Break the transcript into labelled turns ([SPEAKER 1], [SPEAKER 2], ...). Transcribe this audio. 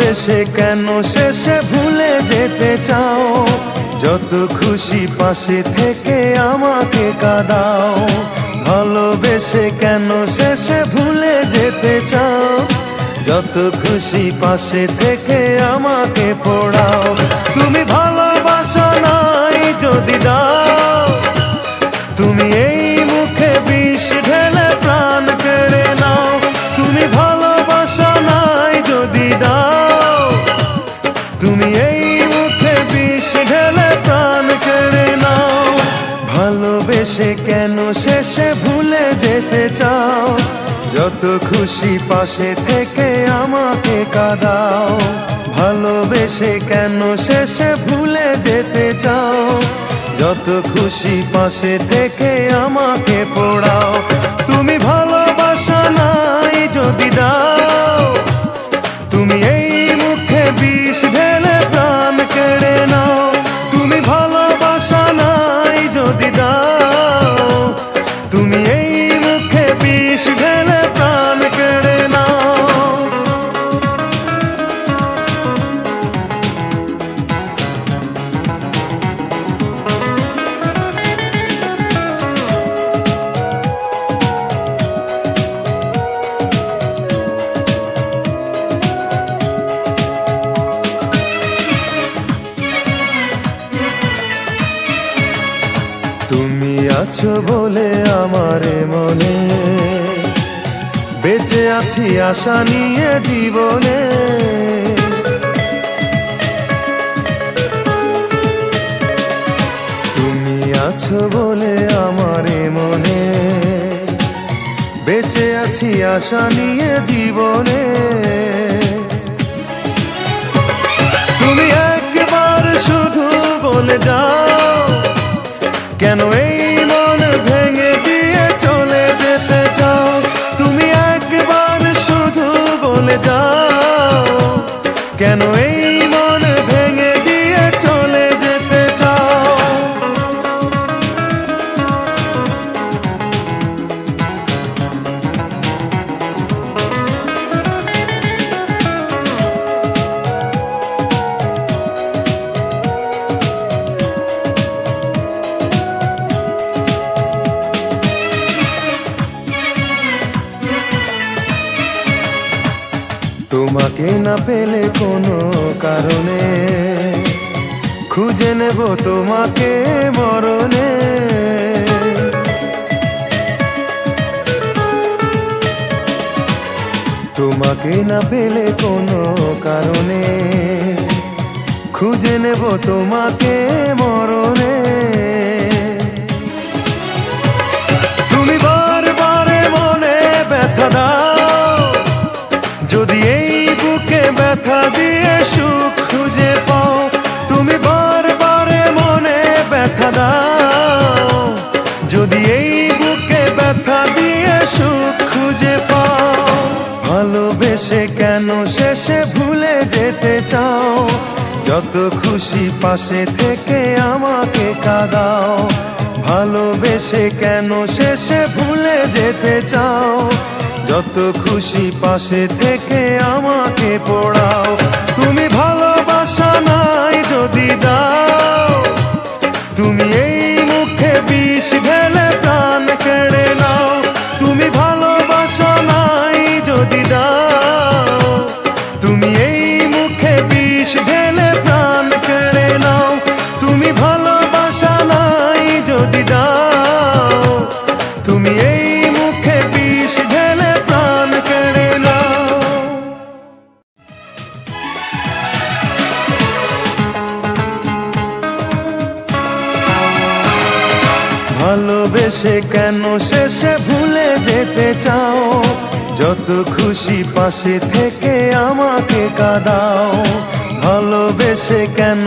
[SPEAKER 1] ভালোবেসে কেন শেষে ভুলে যেতে চাও? যত খুশি পাশে থেকে আমাকে কাঁদাও। ভালোবেসে কেন শেষে ভুলে যেতে চাও? যত খুশি পাশে থেকে আমাকে পোড়াও। তুমি ভালোবাসা নাই যদি দাও, তুমি এই মুখে বিষ ঢেলে প্রাণ কেড়ে নাও। তুমি ভালোবাসা নাই যদি দাও, তুমি এই মুখে বিষ ঢেলে প্রাণ কেড়ে নাও। ভালোবেসে কেন শেষে ভুলে যেতে চাও? যত খুশি পাশে থেকে আমাকে কাঁদাও। ভালোবেসে কেন শেষে ভুলে যেতে চাও? যত খুশি পাশে থেকে আমাকে পোড়াও। তুমি ভালোবাসা নাই যদি দাও, তুমি এই মুখে বিষ ঢেলে প্রাণ কেড়ে নাও। তুমি ভালোবাসা নাই যদি দাও, তুমি এই মুখে বিষ ঢেলে প্রাণ কেড়ে নাও। তুমি আছো বলে আমার মনে বেঁচে আছি আশা নিয়ে জীবনে। তুমি আছো বলে আমার মনে বেঁচে আছি আশা নিয়ে জীবনে। তুমি একবার শুধু বলে যাও, কেন এই মন ভেঙে দিয়ে চলে যেতে চাও? তুমি একবার শুধু বলে যাও, কেন এই মন ভেঙে দিয়ে চলে যেতে চাও? তোমাকে না পেলে কোনো কারণে খুঁজে নেব তোমাকে মরণে। তোমাকে না পেলে কোনো কারণে খুঁজে নেব তোমাকে মরণে। তুমি বারবার মনে ব্যথা দাও, যদি এই বুকে ব্যথা দিয়ে সুখ খুঁজে পাও। তুমি বারবার মনে ব্যথা দাও, যদি এই বুকে ব্যথা দিয়ে সুখ খুঁজে পাও। ভালোবেসে কেন শেষে ভুলে যেতে চাও? যত খুশি পাশে থেকে আমাকে কাঁদাও। ভালোবেসে কেন শেষে ভুলে যেতে চাও? যত খুশি পাশে থেকে আমাকে পোড়াও। তুমি ভালোবাসা নাই যদি দাও, তুমি এই মুখে বিষ ঢেলে প্রাণ কেড়ে নাও। তুমি ভালোবাসা নাই যদি দাও, তুমি এই মুখে বিষ ঢেলে প্রাণ কেড়ে নাও। তুমি ভালোবাসা নাই যদি দাও, তুমি এই মুখে বিষ ঢেলে প্রাণ কেড়ে নাও। ভালোবেসে কেন শেষে ভুলে যেতে চাও? যত খুশি পাশে থেকে আমাকে কাঁদাও। ভালোবেসে কেন